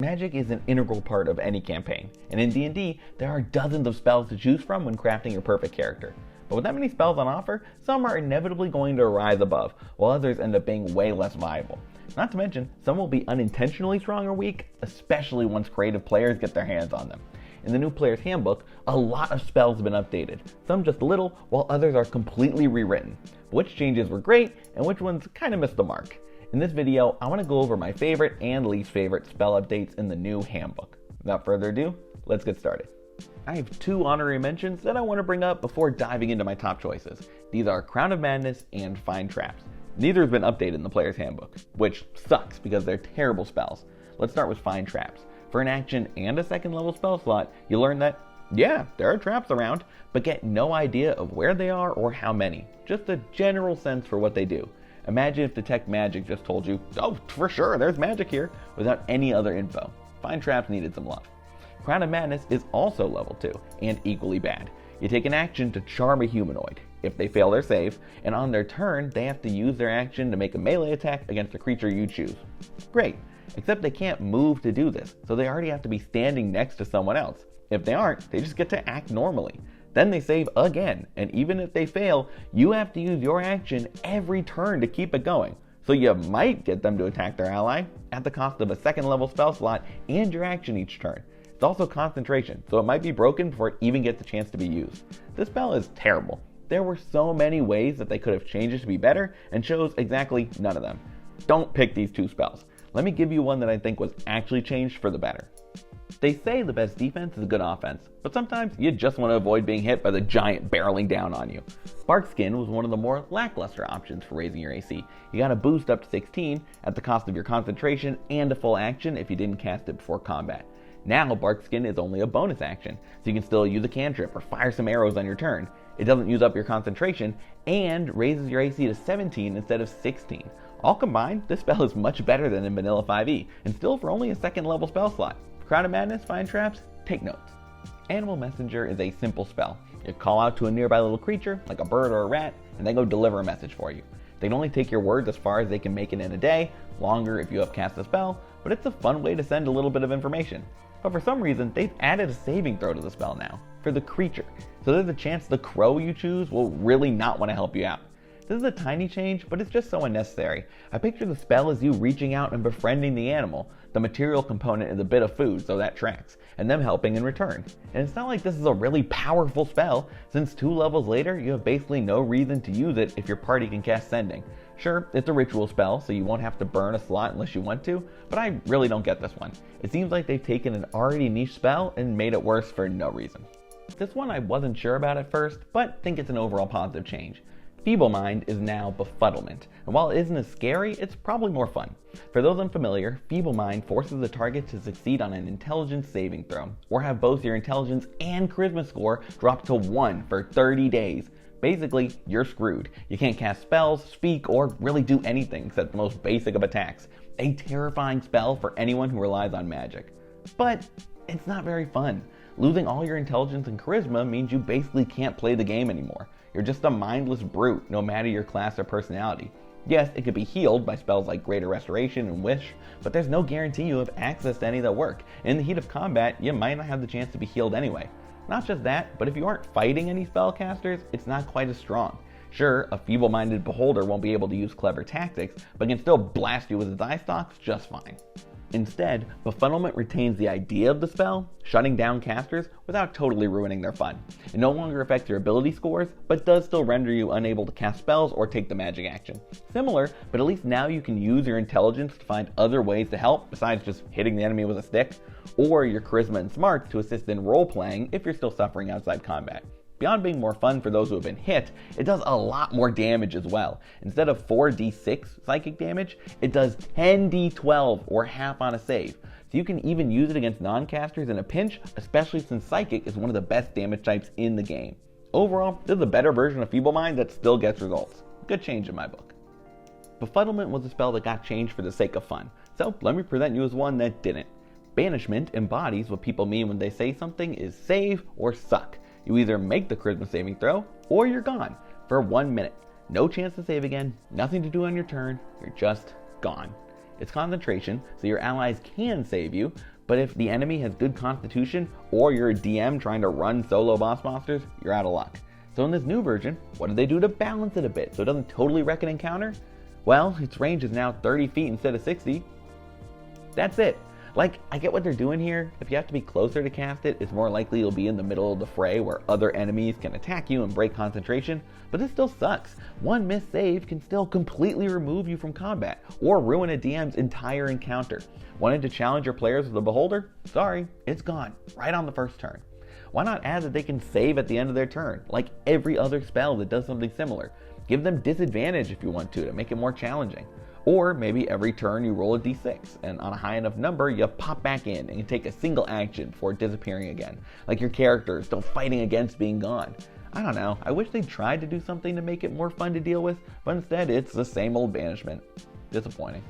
Magic is an integral part of any campaign, and in D&D, there are dozens of spells to choose from when crafting your perfect character. But with that many spells on offer, some are inevitably going to rise above, while others end up being way less viable. Not to mention, some will be unintentionally strong or weak, especially once creative players get their hands on them. In the new Player's Handbook, a lot of spells have been updated, some just a little, while others are completely rewritten. But which changes were great, and which ones kind of missed the mark? In this video, I want to go over my favorite and least favorite spell updates in the new handbook. Without further ado, let's get started. I have two honorary mentions that I want to bring up before diving into my top choices. These are Crown of Madness and Find Traps. Neither has been updated in the Player's Handbook, which sucks because they're terrible spells. Let's start with Find Traps. For an action and a second level spell slot, you learn that, yeah, there are traps around, but get no idea of where they are or how many. Just a general sense for what they do. Imagine if Detect Magic just told you, oh, for sure, there's magic here, without any other info. Find Traps needed some love. Crown of Madness is also level 2, and equally bad. You take an action to charm a humanoid. If they fail their save, and on their turn, they have to use their action to make a melee attack against a creature you choose. Great, except they can't move to do this, so they already have to be standing next to someone else. If they aren't, they just get to act normally. Then they save again, and even if they fail, you have to use your action every turn to keep it going. So you might get them to attack their ally at the cost of a second level spell slot and your action each turn. It's also concentration, so it might be broken before it even gets a chance to be used. This spell is terrible. There were so many ways that they could have changed it to be better, and chose exactly none of them. Don't pick these two spells. Let me give you one that I think was actually changed for the better. They say the best defense is good offense, but sometimes you just want to avoid being hit by the giant barreling down on you. Barkskin was one of the more lackluster options for raising your AC. You got a boost up to 16 at the cost of your concentration and a full action if you didn't cast it before combat. Now Barkskin is only a bonus action, so you can still use a cantrip or fire some arrows on your turn. It doesn't use up your concentration and raises your AC to 17 instead of 16. All combined, this spell is much better than in Vanilla 5e, and still for only a second level spell slot. Crown of Madness, Find Traps, take notes. Animal Messenger is a simple spell. You call out to a nearby little creature, like a bird or a rat, and they go deliver a message for you. They can only take your words as far as they can make it in a day, longer if you have cast a spell, but it's a fun way to send a little bit of information. But for some reason, they've added a saving throw to the spell now, for the creature. So there's a chance the crow you choose will really not want to help you out. This is a tiny change, but it's just so unnecessary. I picture the spell as you reaching out and befriending the animal. The material component is a bit of food, so that tracks, and them helping in return. And it's not like this is a really powerful spell, since 2 levels later, you have basically no reason to use it if your party can cast Sending. Sure, it's a ritual spell, so you won't have to burn a slot unless you want to, but I really don't get this one. It seems like they've taken an already niche spell and made it worse for no reason. This one I wasn't sure about at first, but think it's an overall positive change. Feeble Mind is now Befuddlement, and while it isn't as scary, it's probably more fun. For those unfamiliar, Feeble Mind forces the target to succeed on an intelligence saving throw, or have both your intelligence and charisma score drop to 1 for 30 days. Basically, you're screwed. You can't cast spells, speak, or really do anything except the most basic of attacks. A terrifying spell for anyone who relies on magic. But it's not very fun. Losing all your intelligence and charisma means you basically can't play the game anymore. You're just a mindless brute, no matter your class or personality. Yes, it could be healed by spells like Greater Restoration and Wish, but there's no guarantee you have access to any that work. In the heat of combat, you might not have the chance to be healed anyway. Not just that, but if you aren't fighting any spellcasters, it's not quite as strong. Sure, a feeble-minded beholder won't be able to use clever tactics, but can still blast you with his eye stalks just fine. Instead, Befuddlement retains the idea of the spell, shutting down casters without totally ruining their fun. It no longer affects your ability scores, but does still render you unable to cast spells or take the magic action. Similar, but at least now you can use your intelligence to find other ways to help besides just hitting the enemy with a stick, or your charisma and smarts to assist in role-playing if you're still suffering outside combat. Beyond being more fun for those who have been hit, it does a lot more damage as well. Instead of 4d6 psychic damage, it does 10d12 or half on a save. So you can even use it against non-casters in a pinch, especially since psychic is one of the best damage types in the game. Overall, this is a better version of Feeble Mind that still gets results. Good change in my book. Befuddlement was a spell that got changed for the sake of fun, so let me present you as one that didn't. Banishment embodies what people mean when they say something is save or suck. You either make the charisma saving throw, or you're gone for 1 minute. No chance to save again, nothing to do on your turn, you're just gone. It's concentration, so your allies can save you, but if the enemy has good constitution, or you're a DM trying to run solo boss monsters, you're out of luck. So in this new version, what did they do to balance it a bit so it doesn't totally wreck an encounter? Well, its range is now 30 feet instead of 60. That's it. Like, I get what they're doing here. If you have to be closer to cast it, it's more likely you'll be in the middle of the fray where other enemies can attack you and break concentration, but this still sucks. One missed save can still completely remove you from combat, or ruin a DM's entire encounter. Wanted to challenge your players with the Beholder? Sorry, it's gone, right on the first turn. Why not add that they can save at the end of their turn, like every other spell that does something similar? Give them disadvantage if you want to make it more challenging. Or maybe every turn you roll a d6, and on a high enough number, you pop back in and you take a single action before disappearing again, like your character is still fighting against being gone. I don't know, I wish they tried to do something to make it more fun to deal with, but instead it's the same old Banishment. Disappointing.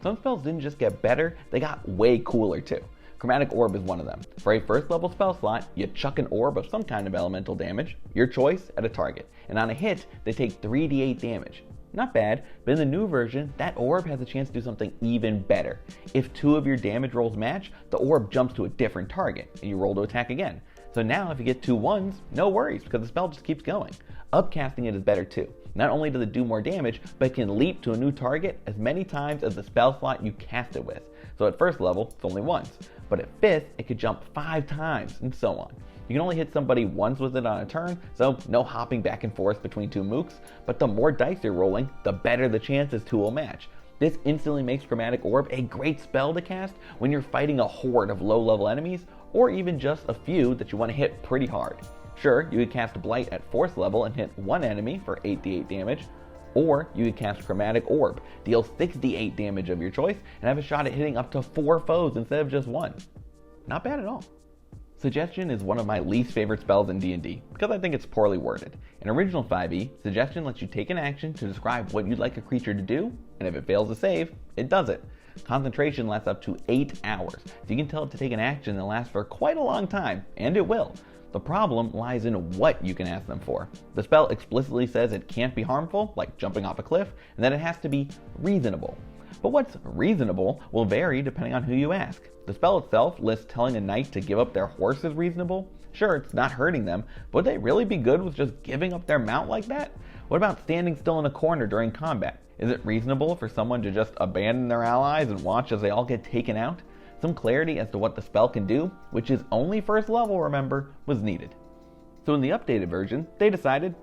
Some spells didn't just get better, they got way cooler too. Chromatic Orb is one of them. For a first level spell slot, you chuck an orb of some kind of elemental damage, your choice, at a target, and on a hit, they take 3d8 damage. Not bad, but in the new version, that orb has a chance to do something even better. If 2 of your damage rolls match, the orb jumps to a different target, and you roll to attack again. So now if you get 2 1s, no worries, because the spell just keeps going. Upcasting it is better too. Not only does it do more damage, but it can leap to a new target as many times as the spell slot you cast it with. So at first level, it's only once, but at 5th, it could jump 5 times, and so on. You can only hit somebody once with it on a turn, so no hopping back and forth between 2 mooks, but the more dice you're rolling, the better the chances 2 will match. This instantly makes Chromatic Orb a great spell to cast when you're fighting a horde of low-level enemies, or even just a few that you want to hit pretty hard. Sure, you could cast Blight at 4th level and hit 1 enemy for 8d8 damage, or you could cast Chromatic Orb, deal 6d8 damage of your choice, and have a shot at hitting up to 4 foes instead of just 1. Not bad at all. Suggestion is one of my least favorite spells in D&D, because I think it's poorly worded. In original 5e, Suggestion lets you take an action to describe what you'd like a creature to do, and if it fails to save, it does it. Concentration lasts up to 8 hours, so you can tell it to take an action that lasts for quite a long time, and it will. The problem lies in what you can ask them for. The spell explicitly says it can't be harmful, like jumping off a cliff, and that it has to be reasonable. But what's reasonable will vary depending on who you ask. The spell itself lists telling a knight to give up their horse as reasonable. Sure, it's not hurting them, but would they really be good with just giving up their mount like that? What about standing still in a corner during combat? Is it reasonable for someone to just abandon their allies and watch as they all get taken out? Some clarity as to what the spell can do, which is only first level, remember, was needed. So in the updated version, they decided,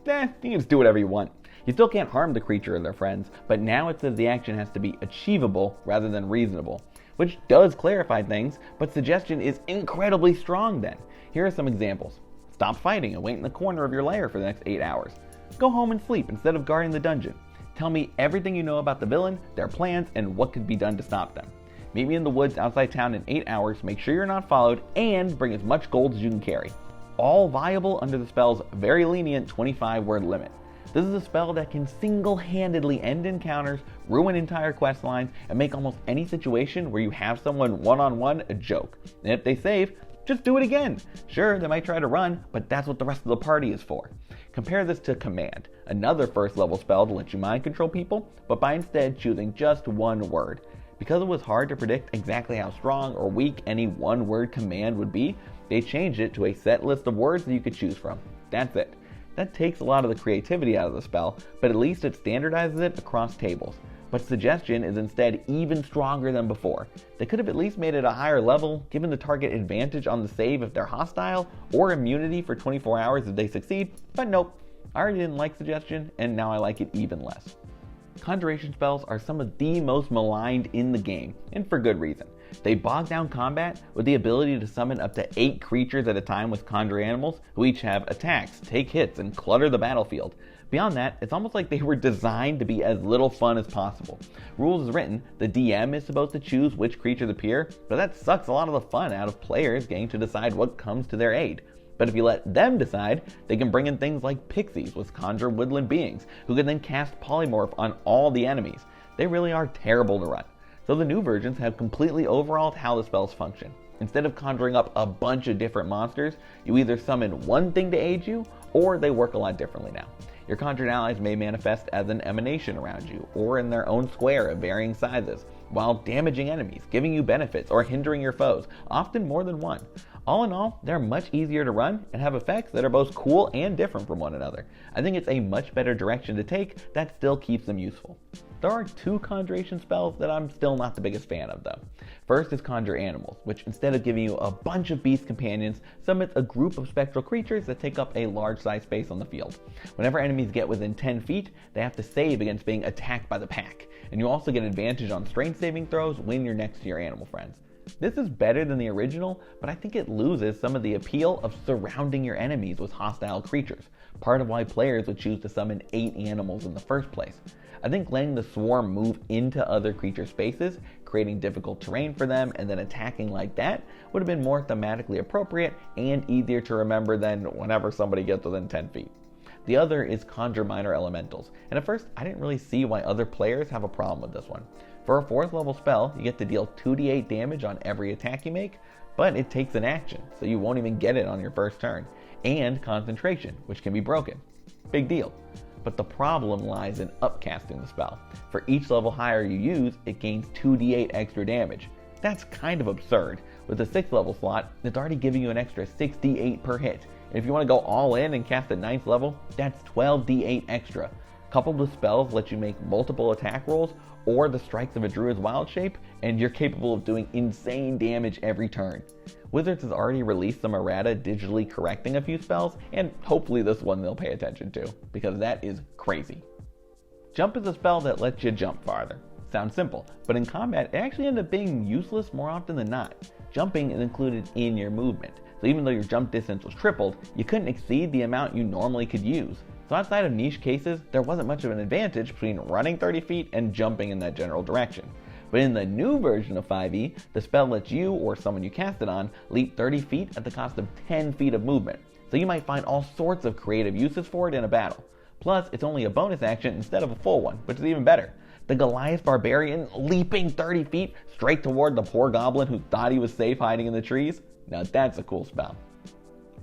you can just do whatever you want. You still can't harm the creature or their friends, but now it says the action has to be achievable rather than reasonable, which does clarify things, but Suggestion is incredibly strong then. Here are some examples. Stop fighting and wait in the corner of your lair for the next 8 hours. Go home and sleep instead of guarding the dungeon. Tell me everything you know about the villain, their plans, and what could be done to stop them. Meet me in the woods outside town in 8 hours, make sure you're not followed, and bring as much gold as you can carry. All viable under the spell's very lenient 25-word limit. This is a spell that can single-handedly end encounters, ruin entire quest lines, and make almost any situation where you have someone one-on-one a joke. And if they save, just do it again. Sure, they might try to run, but that's what the rest of the party is for. Compare this to Command, another first-level spell to let you mind control people, but by instead choosing just one word. Because it was hard to predict exactly how strong or weak any one-word command would be, they changed it to a set list of words that you could choose from. That's it. That takes a lot of the creativity out of the spell, but at least it standardizes it across tables. But Suggestion is instead even stronger than before. They could have at least made it a higher level, given the target advantage on the save if they're hostile, or immunity for 24 hours if they succeed, but nope. I already didn't like Suggestion, and now I like it even less. Conjuration spells are some of the most maligned in the game, and for good reason. They bog down combat with the ability to summon up to 8 creatures at a time with conjure animals who each have attacks, take hits, and clutter the battlefield. Beyond that, it's almost like they were designed to be as little fun as possible. Rules is written, the DM is supposed to choose which creatures appear, but that sucks a lot of the fun out of players getting to decide what comes to their aid. But if you let them decide, they can bring in things like pixies with conjure woodland beings, who can then cast polymorph on all the enemies. They really are terrible to run. So the new versions have completely overhauled how the spells function. Instead of conjuring up a bunch of different monsters, you either summon one thing to aid you, or they work a lot differently now. Your conjured allies may manifest as an emanation around you, or in their own square of varying sizes. while damaging enemies, giving you benefits, or hindering your foes, often more than one. All in all, they're much easier to run and have effects that are both cool and different from one another. I think it's a much better direction to take that still keeps them useful. There are two conjuration spells that I'm still not the biggest fan of though. First is Conjure Animals, which instead of giving you a bunch of beast companions, summons a group of spectral creatures that take up a large size space on the field. Whenever enemies get within 10 feet, they have to save against being attacked by the pack, and you also get advantage on strength saving throws when you're next to your animal friends. This is better than the original, but I think it loses some of the appeal of surrounding your enemies with hostile creatures, part of why players would choose to summon 8 animals in the first place. I think letting the swarm move into other creature spaces, creating difficult terrain for them, and then attacking like that would have been more thematically appropriate and easier to remember than whenever somebody gets within 10 feet. The other is Conjure Minor Elementals, and at first I didn't really see why other players have a problem with this one. For a 4th level spell, you get to deal 2d8 damage on every attack you make, but it takes an action, so you won't even get it on your first turn, and concentration, which can be broken. Big deal. But the problem lies in upcasting the spell. For each level higher you use, it gains 2d8 extra damage. That's kind of absurd. With the 6th level slot, it's already giving you an extra 6d8 per hit. And if you want to go all in and cast at 9th level, that's 12d8 extra. Coupled with spells let you make multiple attack rolls or the strikes of a druid's wild shape, and you're capable of doing insane damage every turn. Wizards has already released some errata digitally correcting a few spells, and hopefully this one they'll pay attention to, because that is crazy. Jump is a spell that lets you jump farther. Sounds simple, but in combat it actually ends up being useless more often than not. Jumping is included in your movement, so even though your jump distance was tripled, you couldn't exceed the amount you normally could use. So outside of niche cases, there wasn't much of an advantage between running 30 feet and jumping in that general direction. But in the new version of 5e, the spell lets you, or someone you cast it on, leap 30 feet at the cost of 10 feet of movement. So you might find all sorts of creative uses for it in a battle. Plus, it's only a bonus action instead of a full one, which is even better. The Goliath Barbarian leaping 30 feet straight toward the poor goblin who thought he was safe hiding in the trees? Now that's a cool spell.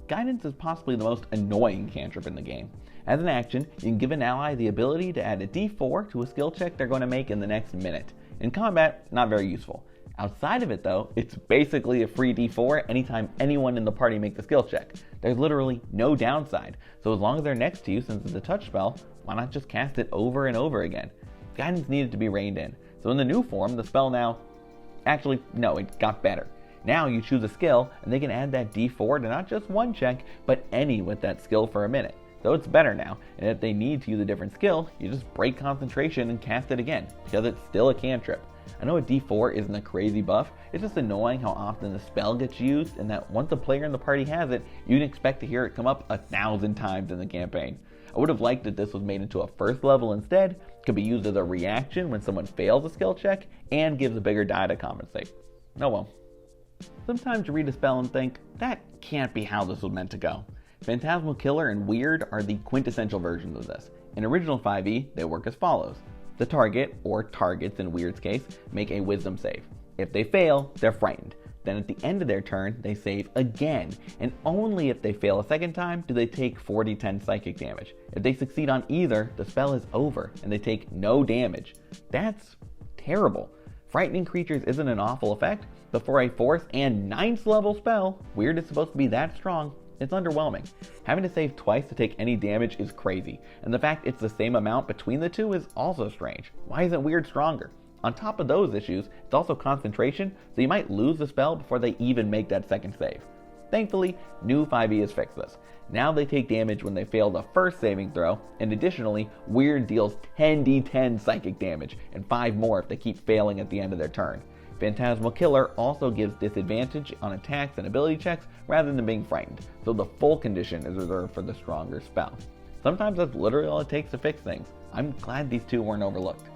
Guidance is possibly the most annoying cantrip in the game. As an action, you can give an ally the ability to add a d4 to a skill check they're going to make in the next minute. In combat, not very useful. Outside of it though, it's basically a free d4 anytime anyone in the party makes a skill check. There's literally no downside, so as long as they're next to you since it's a touch spell, why not just cast it over and over again? Guidance needed to be reined in, so in the new form, the spell now... Actually, no, it got better. Now you choose a skill, and they can add that d4 to not just one check, but any with that skill for a minute. So it's better now, and if they need to use a different skill, you just break concentration and cast it again, because it's still a cantrip. I know a d4 isn't a crazy buff, it's just annoying how often the spell gets used, and that once a player in the party has it, you can expect to hear it come up 1,000 times in the campaign. I would have liked that this was made into a first level instead, could be used as a reaction when someone fails a skill check, and gives a bigger die to compensate. Oh well. Sometimes you read a spell and think, that can't be how this was meant to go. Phantasmal Killer and Weird are the quintessential versions of this. In original 5e, they work as follows. The target, or targets in Weird's case, make a wisdom save. If they fail, they're frightened. Then at the end of their turn, they save again, and only if they fail a second time do they take 4d10 psychic damage. If they succeed on either, the spell is over, and they take no damage. That's terrible. Frightening creatures isn't an awful effect, but for a 4th and 9th level spell, Weird is supposed to be that strong. It's underwhelming. Having to save twice to take any damage is crazy, and the fact it's the same amount between the two is also strange. Why isn't Weird stronger? On top of those issues, it's also concentration, so you might lose the spell before they even make that second save. Thankfully, new 5e has fixed this. Now they take damage when they fail the first saving throw, and additionally, Weird deals 10d10 psychic damage, and 5 more if they keep failing at the end of their turn. Phantasmal Killer also gives disadvantage on attacks and ability checks rather than being frightened, so the full condition is reserved for the stronger spell. Sometimes that's literally all it takes to fix things. I'm glad these two weren't overlooked.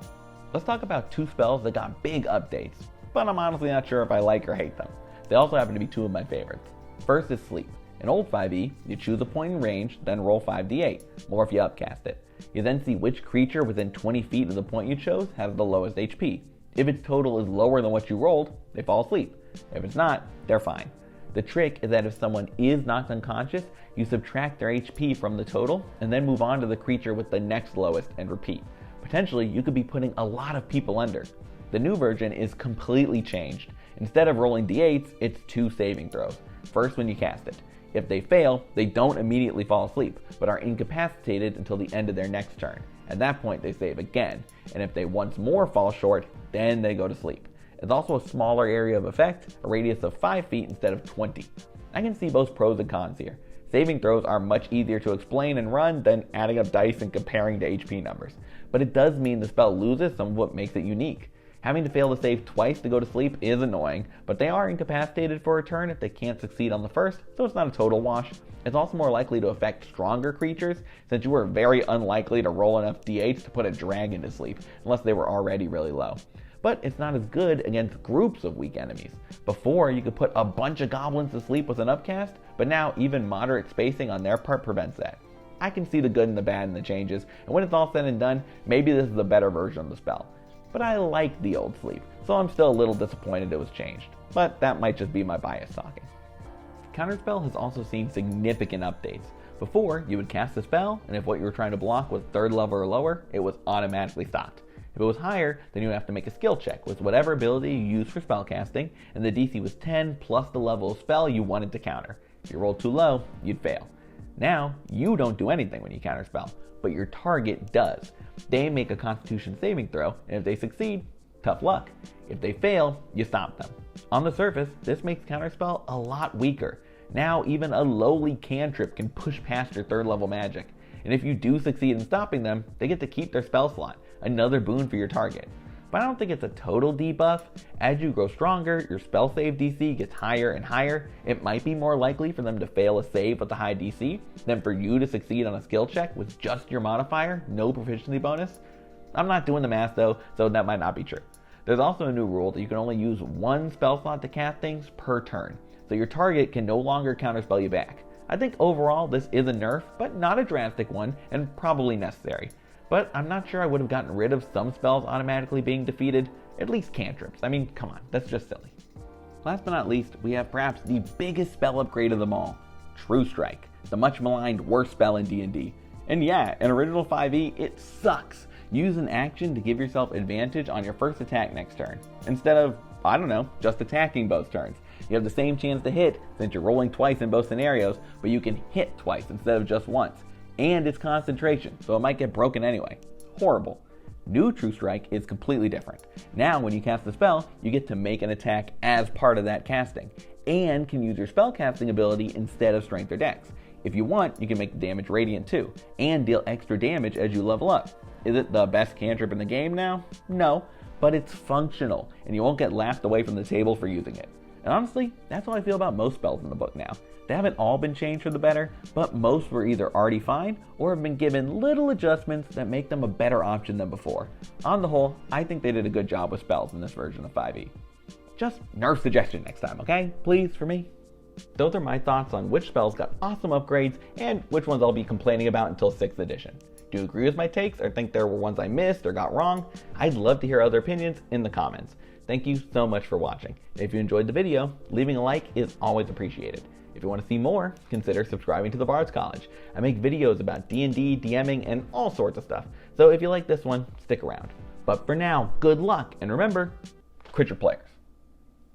Let's talk about two spells that got big updates, but I'm honestly not sure if I like or hate them. They also happen to be two of my favorites. First is Sleep. In old 5e, you choose a point in range, then roll 5d8, more if you upcast it. You then see which creature within 20 feet of the point you chose has the lowest HP. If its total is lower than what you rolled, they fall asleep. If it's not, they're fine. The trick is that if someone is knocked unconscious, you subtract their HP from the total, and then move on to the creature with the next lowest and repeat. Potentially, you could be putting a lot of people under. The new version is completely changed. Instead of rolling d8s, it's 2 saving throws. First when you cast it. If they fail, they don't immediately fall asleep, but are incapacitated until the end of their next turn. At that point, they save again, and if they once more fall short, then they go to sleep. It's also a smaller area of effect, a radius of 5 feet instead of 20. I can see both pros and cons here. Saving throws are much easier to explain and run than adding up dice and comparing to HP numbers, but it does mean the spell loses some of what makes it unique. Having to fail to save twice to go to sleep is annoying, but they are incapacitated for a turn if they can't succeed on the first, so it's not a total wash. It's also more likely to affect stronger creatures, since you are very unlikely to roll enough d8s to put a dragon to sleep, unless they were already really low. But it's not as good against groups of weak enemies. Before, you could put a bunch of goblins to sleep with an upcast, but now even moderate spacing on their part prevents that. I can see the good and the bad in the changes, and when it's all said and done, maybe this is a better version of the spell. But I like the old sleep, so I'm still a little disappointed it was changed. But that might just be my bias talking. Counterspell has also seen significant updates. Before, you would cast a spell, and if what you were trying to block was 3rd level or lower, it was automatically stopped. If it was higher, then you would have to make a skill check with whatever ability you used for spellcasting, and the DC was 10 plus the level of spell you wanted to counter. If you rolled too low, you'd fail. Now, you don't do anything when you counterspell, but your target does. They make a Constitution saving throw, and if they succeed, tough luck. If they fail, you stop them. On the surface, this makes Counterspell a lot weaker. Now, even a lowly cantrip can push past your 3rd level magic, and if you do succeed in stopping them, they get to keep their spell slot, another boon for your target. But I don't think it's a total debuff. As you grow stronger, your spell save DC gets higher and higher. It might be more likely for them to fail a save with a high DC than for you to succeed on a skill check with just your modifier, no proficiency bonus. I'm not doing the math though, so that might not be true. There's also a new rule that you can only use 1 spell slot to cast things per turn, so your target can no longer counterspell you back. I think overall this is a nerf, but not a drastic one, and probably necessary. But I'm not sure I would have gotten rid of some spells automatically being defeated, at least cantrips. I mean, come on, that's just silly. Last but not least, we have perhaps the biggest spell upgrade of them all, True Strike, the much maligned worst spell in D&D. And yeah, in original 5e, it sucks. Use an action to give yourself advantage on your first attack next turn, instead of, I don't know, just attacking both turns. You have the same chance to hit since you're rolling twice in both scenarios, but you can hit twice instead of just once. And it's concentration, so it might get broken anyway. Horrible. New True Strike is completely different. Now when you cast a spell, you get to make an attack as part of that casting, and can use your spell casting ability instead of strength or dex. If you want, you can make the damage radiant too, and deal extra damage as you level up. Is it the best cantrip in the game now? No, but it's functional, and you won't get laughed away from the table for using it. And honestly, that's how I feel about most spells in the book now. They haven't all been changed for the better, but most were either already fine or have been given little adjustments that make them a better option than before. On the whole, I think they did a good job with spells in this version of 5e. Just nerf suggestion next time, okay? Please, for me. Those are my thoughts on which spells got awesome upgrades and which ones I'll be complaining about until 6th edition. Do you agree with my takes or think there were ones I missed or got wrong? I'd love to hear other opinions in the comments. Thank you so much for watching. If you enjoyed the video, leaving a like is always appreciated. If you want to see more, consider subscribing to the Bard's College. I make videos about D&D, DMing, and all sorts of stuff. So if you like this one, stick around. But for now, good luck, and remember, crit your players.